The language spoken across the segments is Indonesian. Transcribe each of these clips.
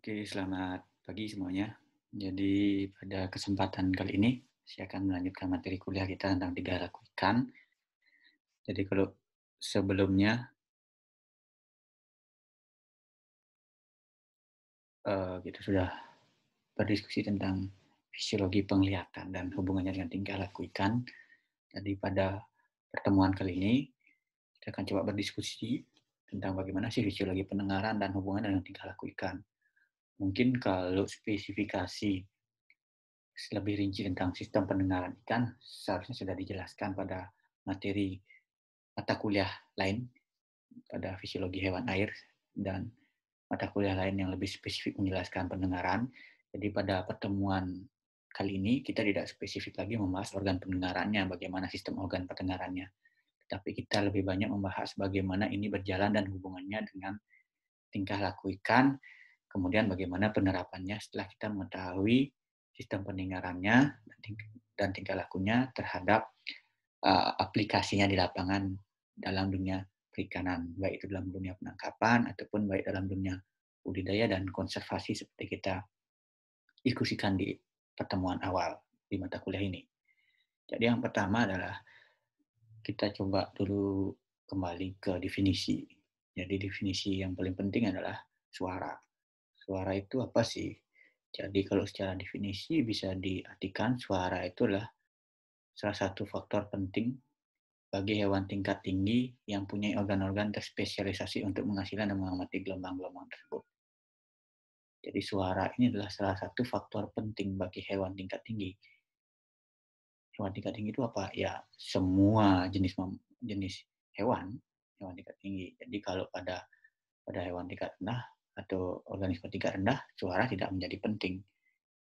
Oke, selamat pagi semuanya. Jadi pada kesempatan kali ini saya akan melanjutkan materi kuliah kita tentang tiga laku ikan. Jadi kalau sebelumnya kita sudah berdiskusi tentang fisiologi penglihatan dan hubungannya dengan tingkah laku ikan. Jadi pada pertemuan kali ini kita akan coba berdiskusi tentang bagaimana sih fisiologi pendengaran dan hubungannya dengan tingkah laku ikan. Mungkin kalau spesifikasi lebih rinci tentang sistem pendengaran ikan seharusnya sudah dijelaskan pada materi mata kuliah lain pada fisiologi hewan air dan mata kuliah lain yang lebih spesifik menjelaskan pendengaran. Jadi pada pertemuan kali ini kita tidak spesifik lagi membahas organ pendengarannya, bagaimana sistem organ pendengarannya. Tetapi kita lebih banyak membahas bagaimana ini berjalan dan hubungannya dengan tingkah laku ikan, kemudian bagaimana penerapannya setelah kita mengetahui sistem pendengarannya dan tingkah lakunya terhadap aplikasinya di lapangan dalam dunia perikanan, baik itu dalam dunia penangkapan ataupun baik dalam dunia budidaya dan konservasi seperti kita diskusikan di pertemuan awal di mata kuliah ini. Jadi yang pertama adalah kita coba dulu kembali ke definisi. Jadi definisi yang paling penting adalah suara. Suara itu apa sih? Jadi kalau secara definisi bisa diartikan suara itu adalah salah satu faktor penting bagi hewan tingkat tinggi yang punya organ-organ terspesialisasi untuk menghasilkan dan mengamati gelombang-gelombang tersebut. Jadi suara ini adalah salah satu faktor penting bagi hewan tingkat tinggi. Hewan tingkat tinggi itu apa? Ya semua jenis hewan, hewan tingkat tinggi. Jadi kalau pada hewan tingkat rendah atau organisme tingkat rendah, suara tidak menjadi penting.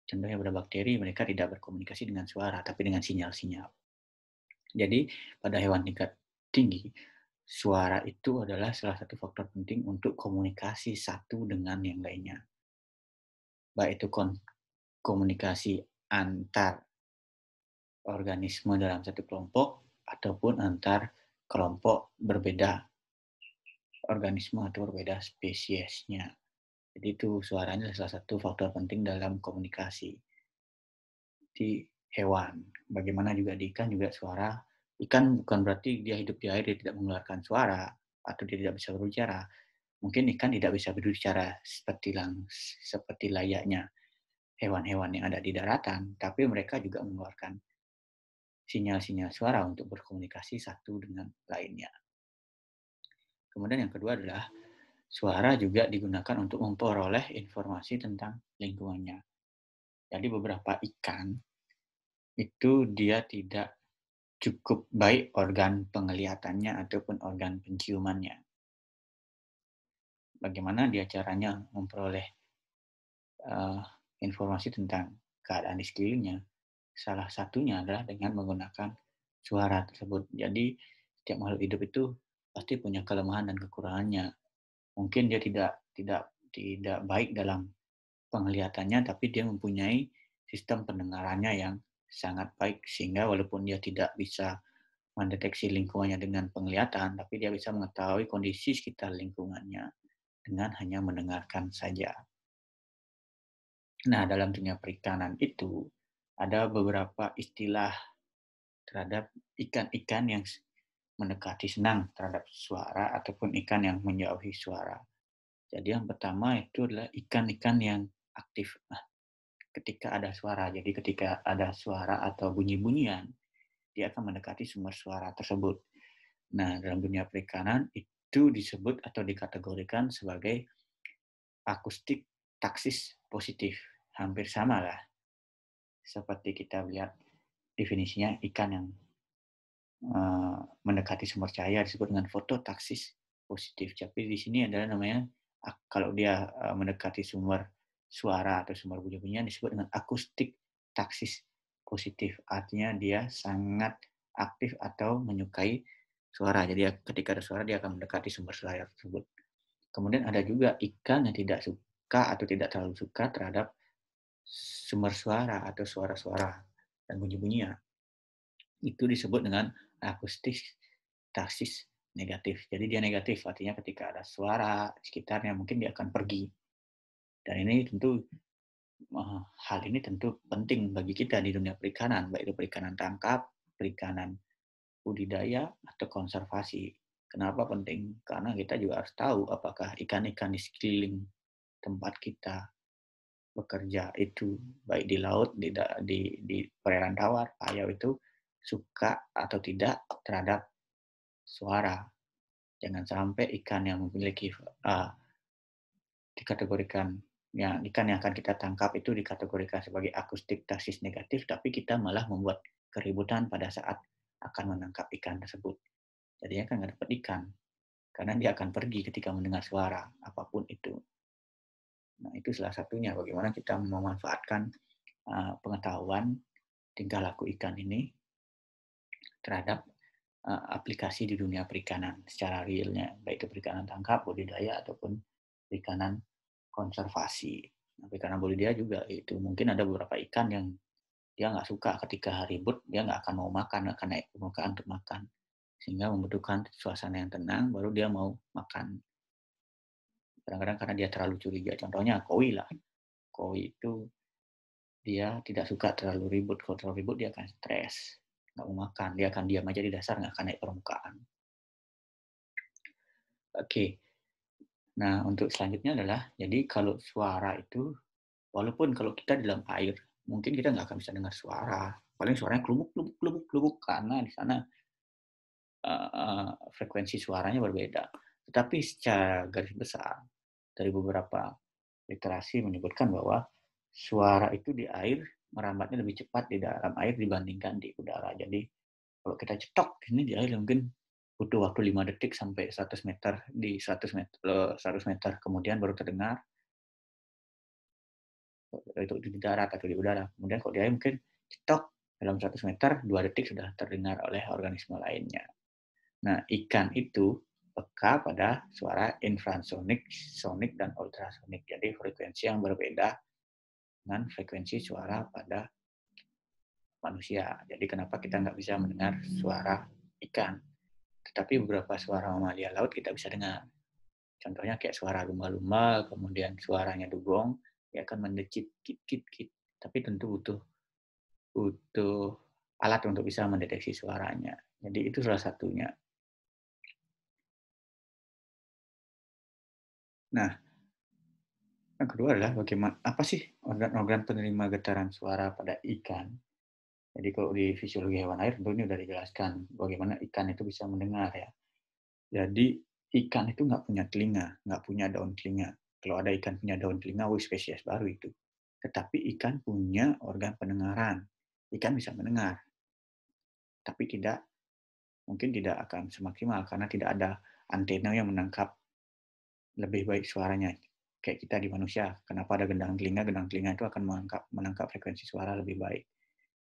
Contohnya pada bakteri, mereka tidak berkomunikasi dengan suara, tapi dengan sinyal-sinyal. Jadi pada hewan tingkat tinggi, suara itu adalah salah satu faktor penting untuk komunikasi satu dengan yang lainnya. Baik itu komunikasi antar organisme dalam satu kelompok ataupun antar kelompok berbeda organisme atau berbeda spesiesnya. Jadi itu suaranya adalah salah satu faktor penting dalam komunikasi di hewan. Bagaimana juga di ikan juga suara. Ikan bukan berarti dia hidup di air dia tidak mengeluarkan suara atau dia tidak bisa berbicara. Mungkin ikan tidak bisa berbicara seperti layaknya hewan-hewan yang ada di daratan, tapi mereka juga mengeluarkan sinyal-sinyal suara untuk berkomunikasi satu dengan lainnya. Kemudian yang kedua adalah suara juga digunakan untuk memperoleh informasi tentang lingkungannya. Jadi beberapa ikan itu dia tidak cukup baik organ penglihatannya ataupun organ penciumannya. Bagaimana dia caranya memperoleh uh, informasi tentang keadaan di sekelilingnya? Salah satunya adalah dengan menggunakan suara tersebut. Jadi setiap makhluk hidup itu pasti punya kelemahan dan kekurangannya. Mungkin dia tidak baik dalam penglihatannya, tapi dia mempunyai sistem pendengarannya yang sangat baik sehingga walaupun dia tidak bisa mendeteksi lingkungannya dengan penglihatan, tapi dia bisa mengetahui kondisi sekitar lingkungannya dengan hanya mendengarkan saja. Nah, dalam dunia perikanan itu ada beberapa istilah terhadap ikan-ikan yang mendekati senang terhadap suara ataupun ikan yang menjauhi suara. Jadi yang pertama itu adalah ikan-ikan yang aktif. Nah, ketika ada suara, jadi ketika ada suara atau bunyi-bunyian, dia akan mendekati sumber suara tersebut. Nah, dalam dunia perikanan itu disebut atau dikategorikan sebagai akustik taksis positif. Hampir sama lah seperti kita lihat definisinya ikan yang mendekati sumber cahaya disebut dengan fototaksis positif. Tapi di sini adalah namanya kalau dia mendekati sumber suara atau sumber bunyi-bunyian disebut dengan akustik taksis positif. Artinya dia sangat aktif atau menyukai suara. Jadi ketika ada suara dia akan mendekati sumber suara tersebut. Kemudian ada juga ikan yang tidak suka atau tidak terlalu suka terhadap sumber suara atau suara-suara dan bunyi-bunyian. Itu disebut dengan akustik taksis negatif. Jadi dia negatif, artinya ketika ada suara di sekitarnya mungkin dia akan pergi Dan ini tentu hal ini tentu penting bagi kita di dunia perikanan, baik itu perikanan tangkap, perikanan budidaya, atau konservasi. Kenapa penting? Karena kita juga harus tahu apakah ikan-ikan di sekeliling tempat kita bekerja itu, baik di laut, di perairan tawar, payau itu suka atau tidak terhadap suara. Jangan sampai ikan yang memiliki dikategorikan ikan yang akan kita tangkap itu dikategorikan sebagai akustik negatif, tapi kita malah membuat keributan pada saat akan menangkap ikan tersebut. Jadinya kan nggak dapat ikan, karena dia akan pergi ketika mendengar suara, apapun itu. Nah, itu salah satunya bagaimana kita memanfaatkan pengetahuan tingkah laku ikan ini terhadap aplikasi di dunia perikanan secara realnya, baik itu perikanan tangkap, budidaya, ataupun perikanan konservasi. Nah, perikanan budidaya juga itu mungkin ada beberapa ikan yang dia nggak suka ketika ribut, dia nggak akan mau makan, akan naik permukaan untuk makan. Sehingga membutuhkan suasana yang tenang, baru dia mau makan. Kadang-kadang karena dia terlalu curiga. Contohnya koi lah. Koi itu dia tidak suka terlalu ribut. Kalau terlalu ribut dia akan stres. Nggak mau makan. Dia akan diam aja di dasar, nggak akan naik permukaan. Oke. Nah, untuk selanjutnya adalah, jadi kalau suara itu, walaupun kalau kita di dalam air, mungkin kita nggak akan bisa dengar suara. Paling suaranya kelubuk, kelubuk, kelubuk, kelubuk, karena di sana frekuensi suaranya berbeda. Tetapi secara garis besar, dari beberapa literasi menyebutkan bahwa suara itu di air merambatnya lebih cepat di dalam air dibandingkan di udara. Jadi kalau kita cetok ini di air mungkin butuh waktu 5 detik sampai 100 meter di 100 meter, 100 meter kemudian baru terdengar itu di darat atau di udara. Kemudian kalau di air mungkin cetok dalam 100 meter 2 detik sudah terdengar oleh organisme lainnya. Nah, ikan itu peka pada suara infrasonik, sonik, dan ultrasonik. Jadi frekuensi yang berbeda dengan frekuensi suara pada manusia. Jadi kenapa kita nggak bisa mendengar suara ikan? Tetapi beberapa suara mamalia laut kita bisa dengar. Contohnya kayak suara lumba-lumba, kemudian suaranya dugong, dia akan mendecit kit kit kit. Tapi tentu butuh butuh alat untuk bisa mendeteksi suaranya. Jadi itu salah satunya. Nah, yang kedua adalah bagaimana apa sih organ-organ penerima getaran suara pada ikan? Jadi kalau di fisiologi hewan air tentu ini sudah dijelaskan bagaimana ikan itu bisa mendengar ya. Jadi ikan itu nggak punya telinga, nggak punya daun telinga. Kalau ada ikan punya daun telinga, spesies baru itu. Tetapi ikan punya organ pendengaran. Ikan bisa mendengar, tapi mungkin tidak akan semaksimal karena tidak ada antena yang menangkap lebih baik suaranya. Kayak kita di manusia, kenapa ada gendang telinga itu akan menangkap frekuensi suara lebih baik.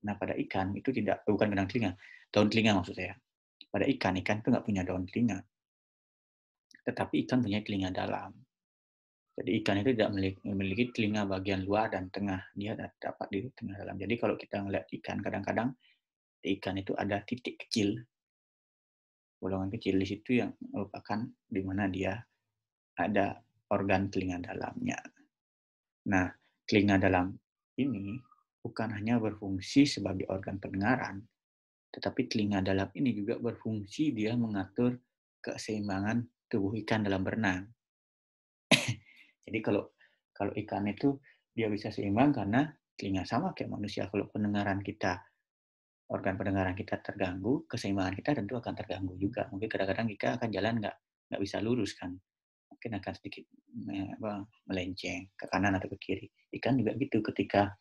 Nah, pada ikan itu tidak, bukan gendang telinga, daun telinga maksud saya. Pada ikan itu nggak punya daun telinga, tetapi ikan punya telinga dalam. Jadi ikan itu tidak memiliki telinga bagian luar dan tengah, dia dapat di tengah dalam. Jadi kalau kita melihat ikan, kadang-kadang di ikan itu ada titik kecil, bolongan kecil di situ yang merupakan di mana dia ada organ telinga dalamnya. Nah, telinga dalam ini bukan hanya berfungsi sebagai organ pendengaran, tetapi telinga dalam ini juga berfungsi dia mengatur keseimbangan tubuh ikan dalam berenang. Jadi kalau kalau ikan itu dia bisa seimbang karena telinga sama kayak manusia. Kalau pendengaran kita, organ pendengaran kita terganggu, keseimbangan kita tentu akan terganggu juga. Mungkin kadang-kadang kita akan jalan nggak bisa lurus kan. Mungkin akan sedikit melenceng ke kanan atau ke kiri. Ikan juga gitu, ketika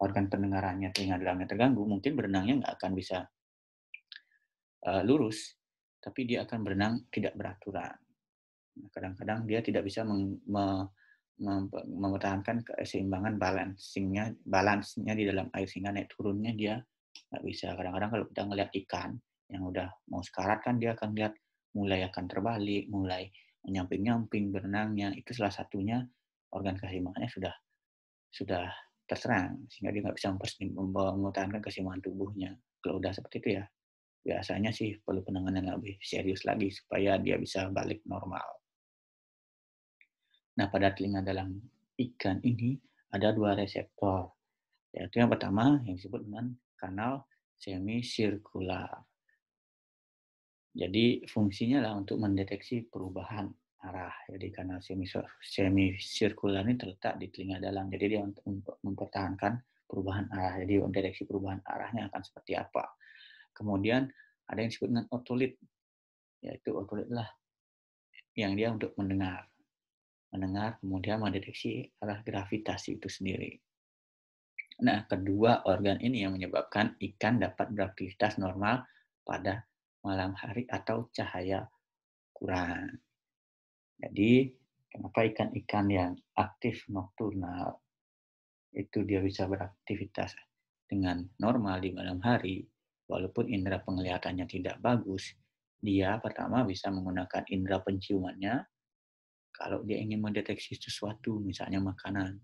organ pendengarannya, telinga dalamnya terganggu, mungkin berenangnya nggak akan bisa lurus, tapi dia akan berenang tidak beraturan. Kadang-kadang dia tidak bisa mempertahankan keseimbangan balansnya di dalam air, sehingga naik turunnya dia nggak bisa. Kadang-kadang kalau kita ngelihat ikan yang udah mau sekarat kan dia akan lihat mulai akan terbalik, mulai menyamping-nyamping berenangnya. Itu salah satunya organ keseimbangannya sudah terserang, sehingga dia nggak bisa mempertahankan keseimbangan tubuhnya. Kalau udah seperti itu ya, biasanya sih perlu penanganan yang lebih serius lagi supaya dia bisa balik normal. Nah, pada telinga dalam ikan ini ada dua reseptor, yaitu yang pertama yang disebut dengan kanal semisirkular. Jadi fungsinya adalah untuk mendeteksi perubahan arah. Jadi kanal semisirkular ini terletak di telinga dalam. Jadi dia untuk mempertahankan perubahan arah. Jadi mendeteksi perubahan arahnya akan seperti apa. Kemudian ada yang disebut dengan otolit, yaitu otolit lah yang dia untuk mendengar. Mendengar kemudian mendeteksi arah gravitasi itu sendiri. Nah, kedua organ ini yang menyebabkan ikan dapat beraktivitas normal pada malam hari atau cahaya kurang. Jadi, kenapa ikan-ikan yang aktif nokturnal itu dia bisa beraktivitas dengan normal di malam hari, walaupun indera penglihatannya tidak bagus, dia pertama bisa menggunakan indera penciumannya kalau dia ingin mendeteksi sesuatu, misalnya makanan.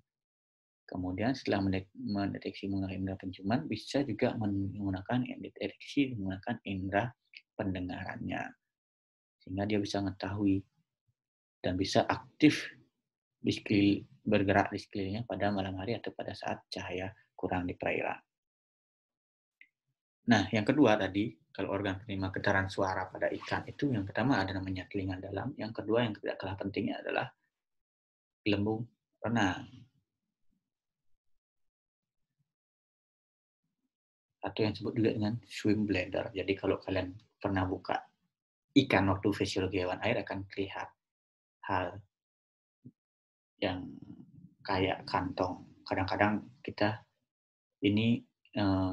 Kemudian setelah mendeteksi menggunakan indera penciuman, bisa juga menggunakan deteksi menggunakan indera pendengarannya. Sehingga dia bisa mengetahui dan bisa aktif bergerak di sekelilingnya pada malam hari atau pada saat cahaya kurang di perairan. Nah, yang kedua tadi, kalau organ penerima getaran suara pada ikan itu, yang pertama ada namanya telinga dalam, yang kedua yang tidak kalah pentingnya adalah gelembung renang, atau yang disebut juga dengan swim bladder. Jadi kalau kalian pernah buka ikan waktu fisiologi hewan air akan terlihat hal yang kayak kantong. Kadang-kadang kita ini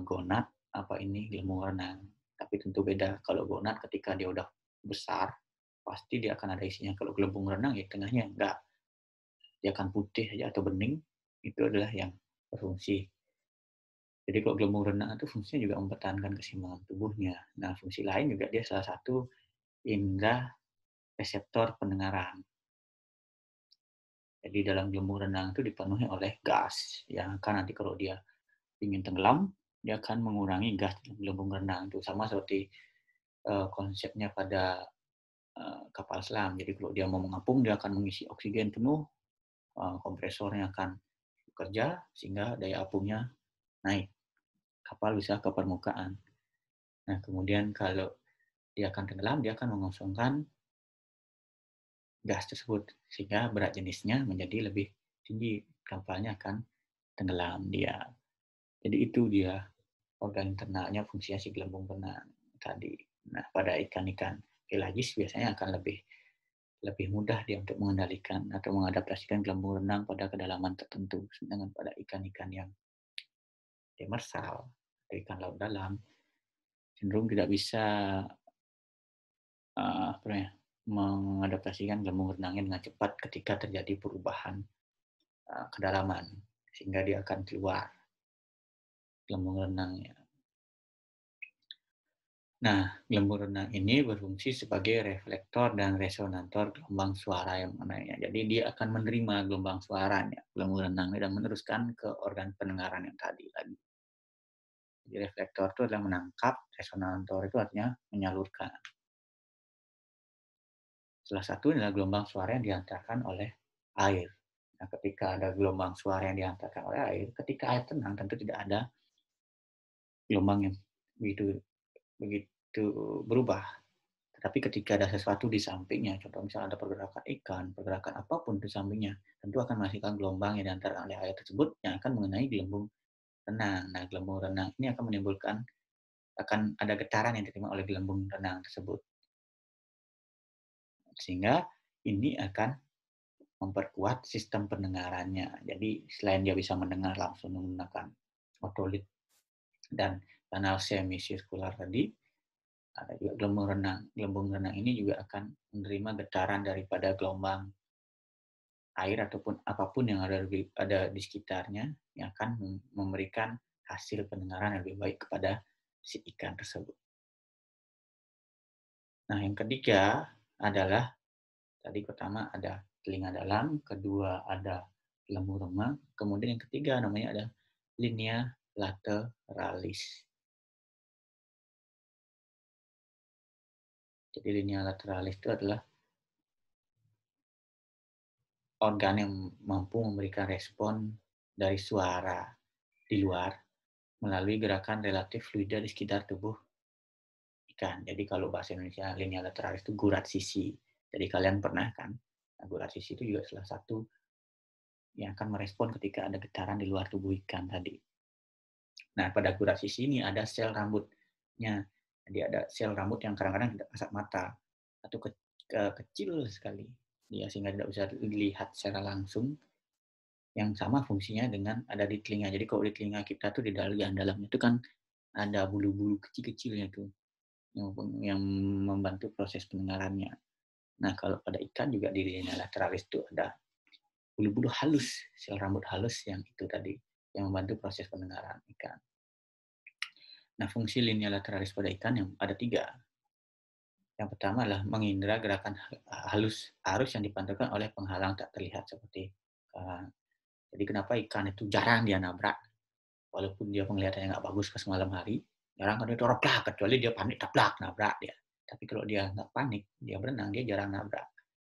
gonad, apa ini gelembung renang. Tapi tentu beda. Kalau gonad ketika dia udah besar, pasti dia akan ada isinya. Kalau gelembung renang ya tengahnya enggak. Dia akan putih aja atau bening. Itu adalah yang berfungsi. Jadi kalau gelembung renang itu fungsinya juga mempertahankan keseimbangan tubuhnya. Nah, fungsi lain juga dia salah satu indera reseptor pendengaran. Jadi dalam gelembung renang itu dipenuhi oleh gas yang akan nanti kalau dia ingin tenggelam, dia akan mengurangi gas dalam gelembung renang. Itu sama seperti konsepnya pada kapal selam. Jadi kalau dia mau mengapung, dia akan mengisi oksigen penuh, kompresornya akan bekerja sehingga daya apungnya naik. Kapal bisa ke permukaan. Nah, kemudian kalau dia akan tenggelam, dia akan mengosongkan gas tersebut sehingga berat jenisnya menjadi lebih tinggi. Kapalnya akan tenggelam dia. Jadi itu dia organ internalnya fungsinya si gelembung renang tadi. Nah, pada ikan-ikan pelagis biasanya akan lebih lebih mudah dia untuk mengendalikan atau mengadaptasikan gelembung renang pada kedalaman tertentu. Sedangkan pada ikan-ikan yang demersal atau ikan laut dalam cenderung tidak bisa apa ya, mengadaptasikan gelembung renangnya dengan cepat ketika terjadi perubahan kedalaman sehingga dia akan keluar gelembung renangnya. Nah, gelembung renang ini berfungsi sebagai reflektor dan resonator gelombang suara yang mengenainya. Jadi dia akan menerima gelombang suaranya, gelembung renang, dan meneruskan ke organ pendengaran yang tadi lagi. Jadi reflektor itu adalah menangkap, resonator itu artinya menyalurkan. Salah satu adalah gelombang suara yang dihantarkan oleh air. Nah, ketika ada gelombang suara yang dihantarkan oleh air, ketika air tenang tentu tidak ada gelombang yang begitu begitu berubah. Tetapi ketika ada sesuatu di sampingnya, contoh misalnya ada pergerakan ikan, pergerakan apapun di sampingnya, tentu akan menghasilkan gelombang yang diantarkan oleh air tersebut yang akan mengenai gelembung renang. Nah, gelembung renang ini akan menimbulkan, akan ada getaran yang diterima oleh gelembung renang tersebut. Sehingga ini akan memperkuat sistem pendengarannya. Jadi selain dia bisa mendengar langsung menggunakan otolit dan kanal semisirkular tadi, ada juga gelembung renang. Gelembung renang ini juga akan menerima getaran daripada gelombang air ataupun apapun yang ada di sekitarnya yang akan memberikan hasil pendengaran yang lebih baik kepada si ikan tersebut. Nah, yang ketiga adalah tadi pertama ada telinga dalam, kedua ada gelembung remang, kemudian yang ketiga namanya ada linea lateralis. Jadi linea lateralis itu adalah organ yang mampu memberikan respon dari suara di luar melalui gerakan relatif fluida di sekitar tubuh ikan. Jadi kalau bahasa Indonesia linea lateralis itu gurat sisi. Jadi kalian pernah kan, nah, gurat sisi itu juga salah satu yang akan merespon ketika ada getaran di luar tubuh ikan tadi. Nah, pada gurat sisi ini ada sel rambutnya. Jadi ada sel rambut yang kadang-kadang tidak kasat mata atau kecil sekali. Ya, sehingga tidak bisa dilihat secara langsung, yang sama fungsinya dengan ada di telinga. Jadi kalau di telinga kita tuh di dalamnya itu kan ada bulu-bulu kecil-kecilnya tuh yang membantu proses pendengarannya. Nah, kalau pada ikan juga di linea lateralis itu ada bulu-bulu halus, sel rambut halus yang itu tadi yang membantu proses pendengaran ikan. Nah, fungsi linea lateralis pada ikan yang ada 3. Yang pertama adalah mengindra gerakan halus arus yang dipantulkan oleh penghalang tak terlihat seperti jadi kenapa ikan itu jarang dia nabrak, walaupun dia penglihatannya nggak bagus pas malam hari, jarang kan dia teroplak, kecuali dia panik taplak nabrak dia. Tapi kalau dia nggak panik, dia berenang, dia jarang nabrak,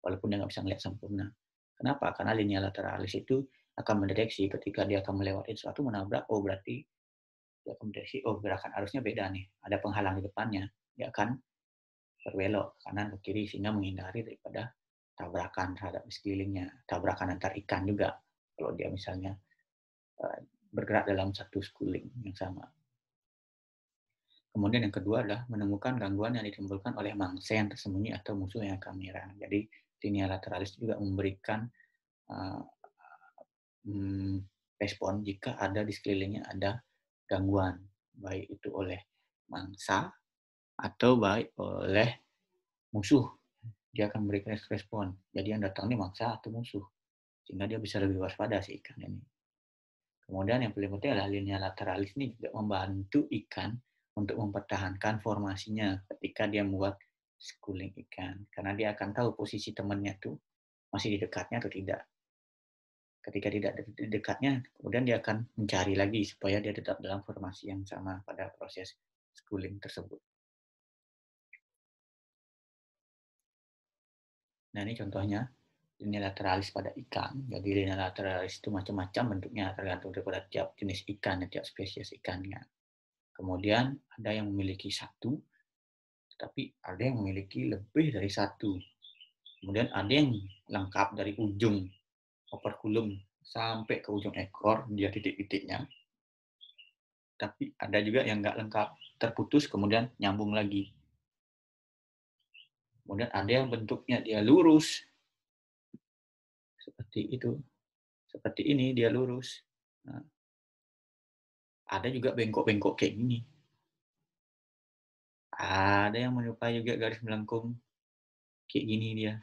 walaupun dia nggak bisa melihat sempurna. Kenapa? Karena linea lateralis itu akan mendeteksi ketika dia akan melewati sesuatu menabrak, oh berarti dia akan mendeteksi, oh gerakan arusnya beda nih, ada penghalang di depannya, dia akan berbelok ke kanan ke kiri sehingga menghindari daripada tabrakan terhadap sekelilingnya, tabrakan antar ikan juga. Kalau dia misalnya bergerak dalam satu schooling yang sama. Kemudian yang kedua adalah menemukan gangguan yang ditimbulkan oleh mangsa yang tersembunyi atau musuh yang akan menyerang. Jadi linea lateralis juga memberikan uh, respon jika ada di sekelilingnya ada gangguan, baik itu oleh mangsa atau baik oleh musuh. Dia akan memberikan respon. Jadi yang datang ini mangsa atau musuh, sehingga dia bisa lebih waspada si ikan ini. Kemudian yang paling penting adalah linea lateralis ini juga membantu ikan untuk mempertahankan formasinya ketika dia membuat schooling ikan. Karena dia akan tahu posisi temannya tuh masih di dekatnya atau tidak. Ketika tidak di dekatnya, kemudian dia akan mencari lagi supaya dia tetap dalam formasi yang sama pada proses schooling tersebut. Nah ini contohnya linea lateralis pada ikan. Jadi linea lateralis itu macam-macam bentuknya tergantung daripada tiap jenis ikan dan tiap spesies ikannya. Kemudian ada yang memiliki satu, tapi ada yang memiliki lebih dari satu. Kemudian ada yang lengkap dari ujung operculum sampai ke ujung ekor, dia titik-titiknya. Tapi ada juga yang nggak lengkap, terputus kemudian nyambung lagi. Kemudian ada yang bentuknya dia lurus, seperti itu. Seperti ini dia lurus. Nah, ada juga bengkok-bengkok kayak gini. Ada yang menyerupai juga garis melengkung kayak gini dia.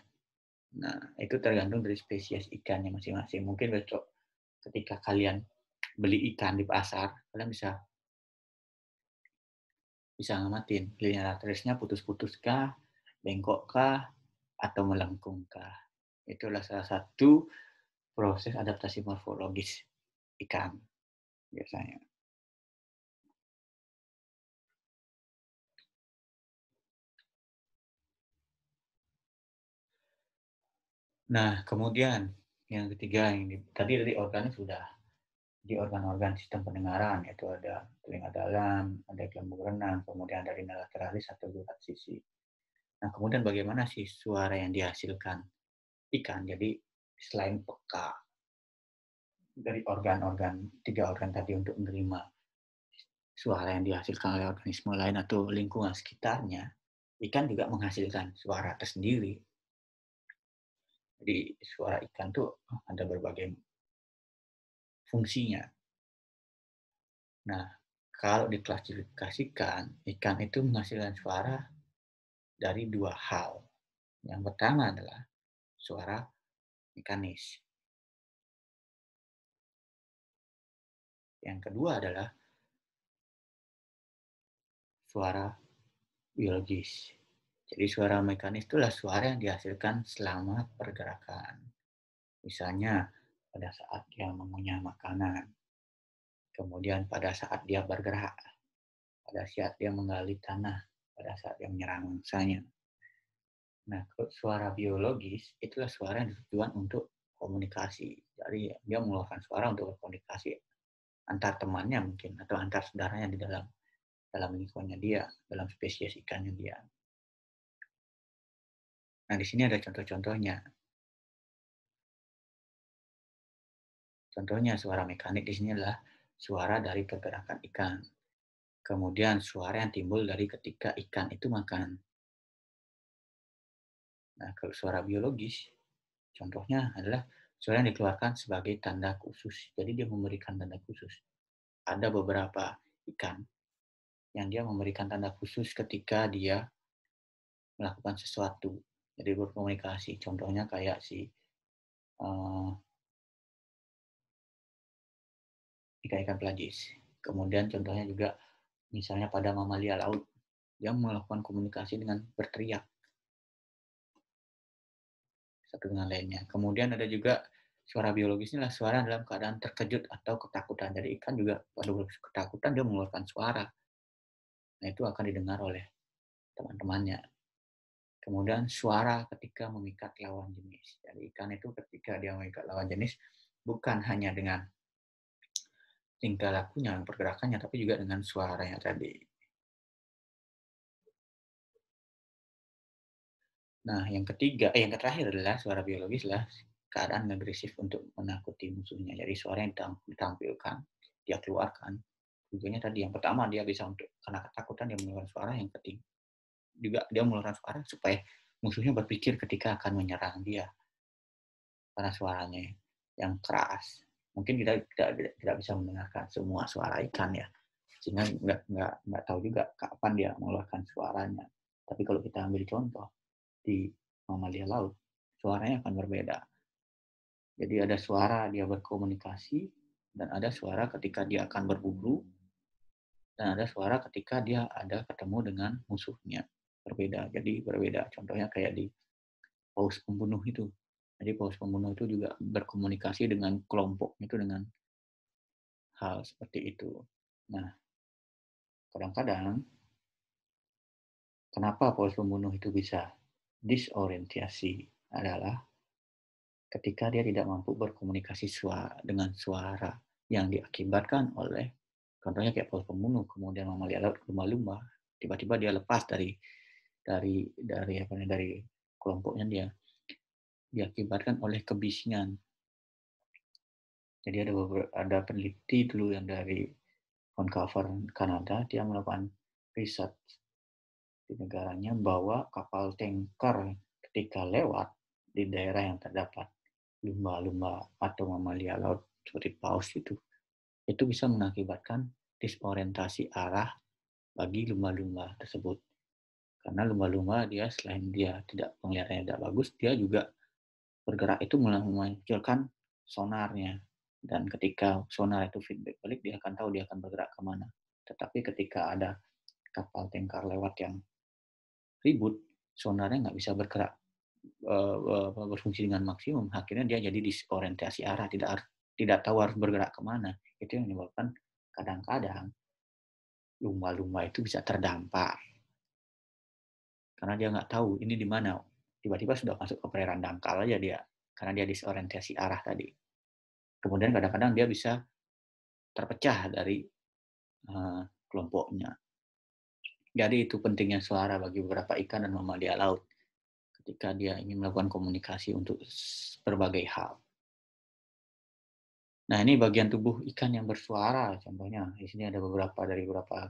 Nah, itu tergantung dari spesies ikannya masing-masing. Mungkin besok ketika kalian beli ikan di pasar, kalian bisa ngamatin linea lateralisnya putus-putus kah, bengkok kah, atau melengkung kah. Itulah salah satu proses adaptasi morfologis ikan biasanya. Nah, kemudian yang ketiga tadi dari organnya sudah di organ-organ sistem pendengaran, yaitu ada telinga dalam, ada gelembung berenang, kemudian ada linea lateralis atau gurat sisi. Nah, kemudian bagaimana sih suara yang dihasilkan ikan? Jadi selain peka dari organ-organ, 3 organ tadi untuk menerima suara yang dihasilkan oleh organisme lain atau lingkungan sekitarnya, ikan juga menghasilkan suara tersendiri. Jadi suara ikan tuh ada berbagai fungsinya. Nah, kalau diklasifikasikan, ikan itu menghasilkan suara dari 2 hal. Yang pertama adalah suara mekanis. Yang kedua adalah suara biologis. Jadi suara mekanis itulah suara yang dihasilkan selama pergerakan. Misalnya pada saat dia mengunyah makanan, kemudian pada saat dia bergerak, pada saat dia menggali tanah, pada saat dia menyerang mangsanya. Nah, suara biologis itulah suara yang bertujuan untuk berkomunikasi. Jadi dia mengeluarkan suara untuk berkomunikasi antar temannya mungkin atau antar saudaranya di dalam dalam lingkungannya dia, dalam spesies ikannya dia. Nah, di sini ada contoh-contohnya. Contohnya suara mekanik di sini adalah suara dari pergerakan ikan. Kemudian suara yang timbul dari ketika ikan itu makan. Nah, kalau suara biologis, contohnya adalah suara yang dikeluarkan sebagai tanda khusus. Jadi dia memberikan tanda khusus. Ada beberapa ikan yang dia memberikan tanda khusus ketika dia melakukan sesuatu. Jadi berkomunikasi. Contohnya kayak si uh, ikan-ikan pelagis. Kemudian contohnya juga misalnya pada mamalia laut, dia melakukan komunikasi dengan berteriak satu dengan lainnya. Kemudian ada juga suara biologisnya adalah suara dalam keadaan terkejut atau ketakutan. Jadi ikan juga pada ketakutan dia mengeluarkan suara. Nah, itu akan didengar oleh teman-temannya. Kemudian suara ketika memikat lawan jenis. Jadi ikan itu ketika dia memikat lawan jenis bukan hanya dengan tingkah lakunya, pergerakannya, tapi juga dengan suaranya tadi. Nah, yang terakhir adalah suara biologis adalah keadaan agresif untuk menakuti musuhnya. Jadi suara yang ditampilkan, dia keluarkan. Tujuannya tadi yang pertama dia bisa untuk karena ketakutan dia mengeluarkan suara, yang ketiga juga dia mengeluarkan suara supaya musuhnya berpikir ketika akan menyerang dia karena suaranya yang keras. Mungkin kita tidak bisa mendengarkan semua suara ikan ya, sehingga nggak tahu juga kapan dia mengeluarkan suaranya. Tapi kalau kita ambil contoh di mamalia laut, suaranya akan berbeda. Jadi ada suara dia berkomunikasi, dan ada suara ketika dia akan berburu, dan ada suara ketika dia ada ketemu dengan musuhnya. Berbeda, jadi berbeda. Contohnya kayak di paus pembunuh itu. Jadi paus pembunuh itu juga berkomunikasi dengan kelompoknya itu dengan hal seperti itu. Nah, kadang-kadang kenapa paus pembunuh itu bisa disorientasi adalah ketika dia tidak mampu berkomunikasi dengan suara yang diakibatkan oleh contohnya kayak paus pembunuh, kemudian mamalia laut lumba-lumba, tiba-tiba dia lepas dari kelompoknya, dia diakibatkan oleh kebisingan. Jadi ada peneliti dulu yang dari Vancouver, Kanada, dia melakukan riset di negaranya bahwa kapal tanker ketika lewat di daerah yang terdapat lumba-lumba atau mamalia laut seperti paus itu bisa mengakibatkan disorientasi arah bagi lumba-lumba tersebut. Karena lumba-lumba dia selain dia tidak penglihatannya tidak bagus, dia juga bergerak itu memunculkan sonarnya. Dan ketika sonar itu feedback balik, dia akan tahu dia akan bergerak kemana. Tetapi ketika ada kapal tanker lewat yang ribut, sonarnya nggak bisa bergerak berfungsi dengan maksimum. Akhirnya dia jadi disorientasi arah, tidak tahu harus bergerak kemana. Itu yang menyebabkan kadang-kadang lumba-lumba itu bisa terdampak karena dia nggak tahu ini di mana. Tiba-tiba sudah masuk ke perairan dangkal aja dia, karena dia disorientasi arah tadi. Kemudian kadang-kadang dia bisa terpecah dari kelompoknya. Jadi itu pentingnya suara bagi beberapa ikan dan mamalia laut ketika dia ingin melakukan komunikasi untuk berbagai hal. Nah, ini bagian tubuh ikan yang bersuara. Contohnya, di sini ada beberapa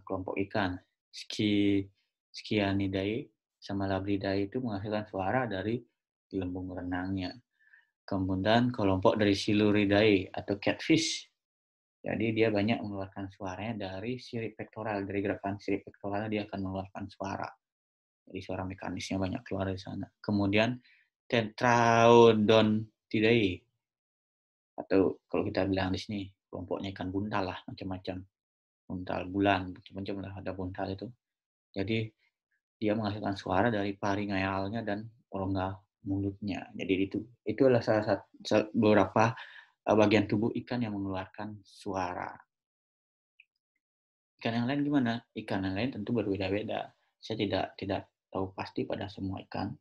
kelompok ikan. Skianidae sama Labridae itu menghasilkan suara dari gelembung renangnya. Kemudian kelompok dari Siluridae atau catfish. Jadi dia banyak mengeluarkan suaranya dari sirip pektoral. Dari gerakan sirip pektoralnya dia akan mengeluarkan suara. Jadi suara mekanisnya banyak keluar dari sana. Kemudian Tetraodontidae atau kalau kita bilang di sini kelompoknya ikan buntal lah, macam-macam, buntal bulan, macam-macam lah, ada buntal itu. Jadi dia menghasilkan suara dari paringayalnya dan rongga mulutnya. Jadi itu adalah salah satu beberapa bagian tubuh ikan yang mengeluarkan suara. Ikan yang lain gimana? Ikan yang lain tentu berbeda-beda. Saya tidak tahu pasti pada semua ikan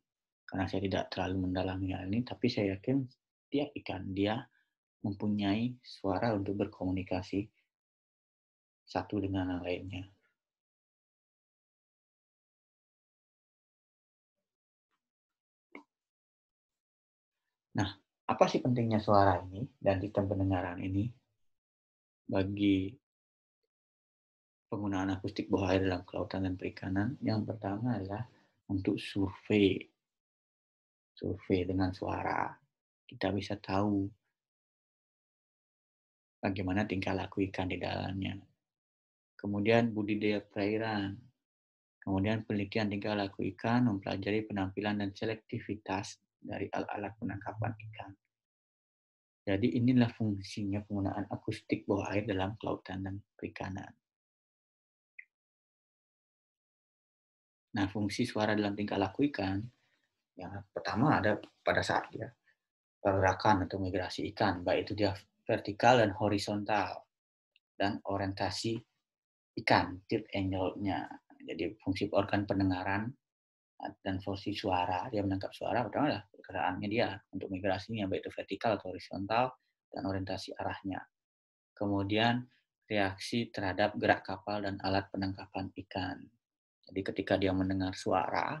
karena saya tidak terlalu mendalami hal ini, tapi saya yakin tiap ikan dia mempunyai suara untuk berkomunikasi satu dengan yang lainnya. Nah, apa sih pentingnya suara ini dan sistem pendengaran ini bagi penggunaan akustik bawah air dalam kelautan dan perikanan? Yang pertama adalah untuk survei, survei dengan suara. Kita bisa tahu bagaimana tingkah laku ikan di dalamnya. Kemudian budidaya perairan. Kemudian penelitian tingkah laku ikan mempelajari penampilan dan selektivitas dari alat-alat penangkapan ikan. Jadi inilah fungsinya penggunaan akustik bawah air dalam kelautan dan perikanan. Nah, fungsi suara dalam tingkah laku ikan, yang pertama ada pada saat dia pergerakan atau migrasi ikan, baik itu dia vertikal dan horizontal, dan orientasi ikan, tip angle-nya. Jadi fungsi organ pendengaran dan fungsi suara, dia menangkap suara, pertama adalah pergerakannya dia untuk migrasinya, baik itu vertikal atau horizontal, dan orientasi arahnya. Kemudian reaksi terhadap gerak kapal dan alat penangkapan ikan. Jadi ketika dia mendengar suara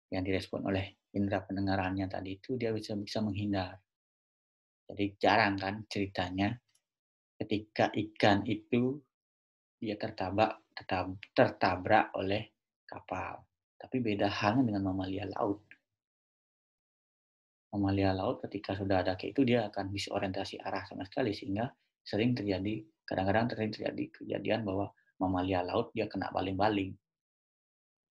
yang direspon oleh indera pendengarannya tadi itu, dia bisa menghindar. Jadi jarang kan ceritanya ketika ikan itu dia tertabrak oleh kapal. Tapi beda halnya dengan mamalia laut. Mamalia laut ketika sudah ada kayak itu dia akan bisa orientasi arah sama sekali, sehingga sering terjadi, kadang-kadang sering terjadi kejadian bahwa mamalia laut dia kena baling-baling,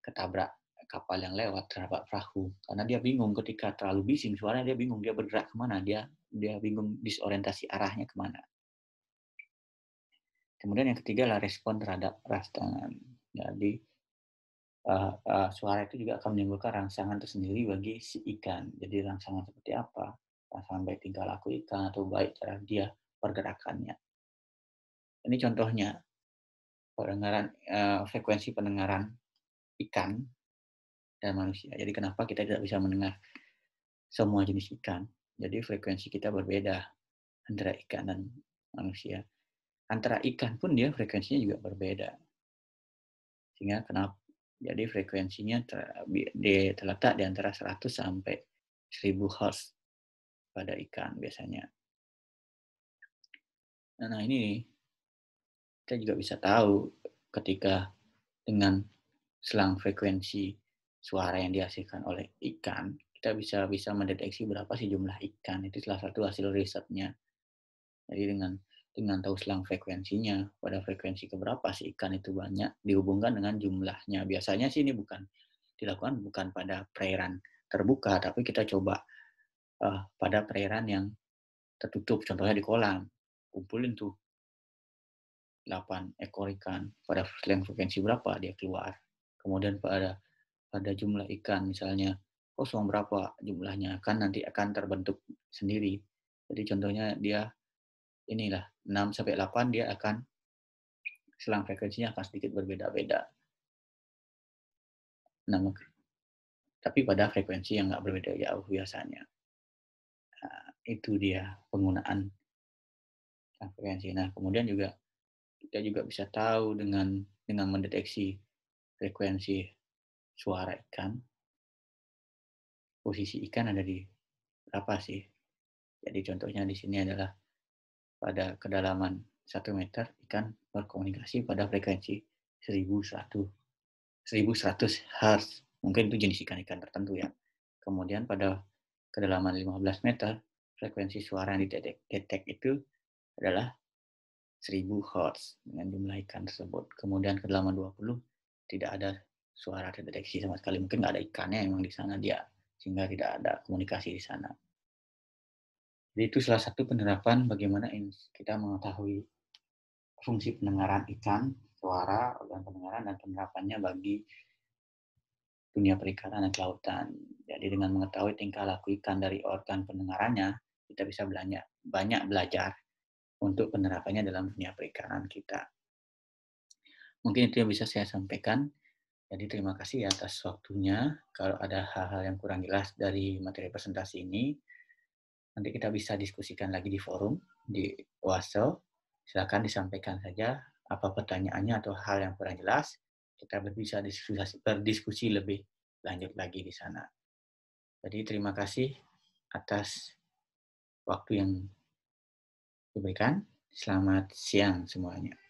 ketabrak kapal yang lewat, terhadap perahu, karena dia bingung ketika terlalu bising suaranya, dia bingung dia bergerak kemana, dia bingung disorientasi arahnya kemana. Kemudian yang ketiga adalah respon terhadap rangsangan. Jadi suara itu juga akan menimbulkan rangsangan tersendiri bagi si ikan. Jadi rangsangan seperti apa? Rangsangan baik tingkah laku ikan atau baik cara dia pergerakannya. Ini contohnya pendengaran, frekuensi pendengaran ikan dan manusia. Jadi kenapa kita tidak bisa mendengar semua jenis ikan? Jadi frekuensi kita berbeda antara ikan dan manusia. Antara ikan pun dia frekuensinya juga berbeda. Sehingga kenapa? Jadi frekuensinya terletak di antara 100 sampai 1000 Hz pada ikan biasanya. Nah ini kita juga bisa tahu ketika dengan selang frekuensi suara yang dihasilkan oleh ikan, kita bisa mendeteksi berapa sih jumlah ikan. Itu salah satu hasil risetnya. Jadi dengan tahu selang frekuensinya, pada frekuensi keberapa sih ikan itu banyak, dihubungkan dengan jumlahnya. Biasanya sih ini dilakukan bukan pada perairan terbuka, tapi kita coba pada perairan yang tertutup, contohnya di kolam. Kumpulin tuh 8 ekor ikan, pada selang frekuensi berapa dia keluar. Kemudian pada jumlah ikan misalnya kosong berapa jumlahnya, kan nanti akan terbentuk sendiri. Jadi contohnya dia inilah 6 sampai 8 dia akan selang frekuensinya akan sedikit berbeda-beda. Nah, tapi pada frekuensi yang nggak berbeda jauh biasanya. Nah, itu dia penggunaan frekuensi. Nah, kemudian juga kita juga bisa tahu dengan mendeteksi frekuensi suara ikan, posisi ikan ada di berapa sih. Jadi contohnya di sini adalah pada kedalaman 1 meter ikan berkomunikasi pada frekuensi 1100 Hz. Mungkin itu jenis ikan-ikan tertentu ya. Kemudian pada kedalaman 15 meter frekuensi suara yang didetek itu adalah 1000 Hz dengan jumlah ikan tersebut. Kemudian kedalaman 20 tidak ada suara terdeteksi sama sekali. Mungkin nggak ada ikannya memang di sana dia, sehingga tidak ada komunikasi di sana. Jadi itu salah satu penerapan bagaimana kita mengetahui fungsi pendengaran ikan, suara, organ pendengaran, dan penerapannya bagi dunia perikanan dan kelautan. Jadi dengan mengetahui tingkah laku ikan dari organ pendengarannya, kita bisa banyak belajar untuk penerapannya dalam dunia perikanan kita. Mungkin itu yang bisa saya sampaikan. Jadi terima kasih ya atas waktunya. Kalau ada hal-hal yang kurang jelas dari materi presentasi ini, Nanti kita bisa diskusikan lagi di forum, di Oase. Silakan disampaikan saja apa pertanyaannya atau hal yang kurang jelas. Kita bisa berdiskusi lebih lanjut lagi di sana. Jadi terima kasih atas waktu yang diberikan. Selamat siang semuanya.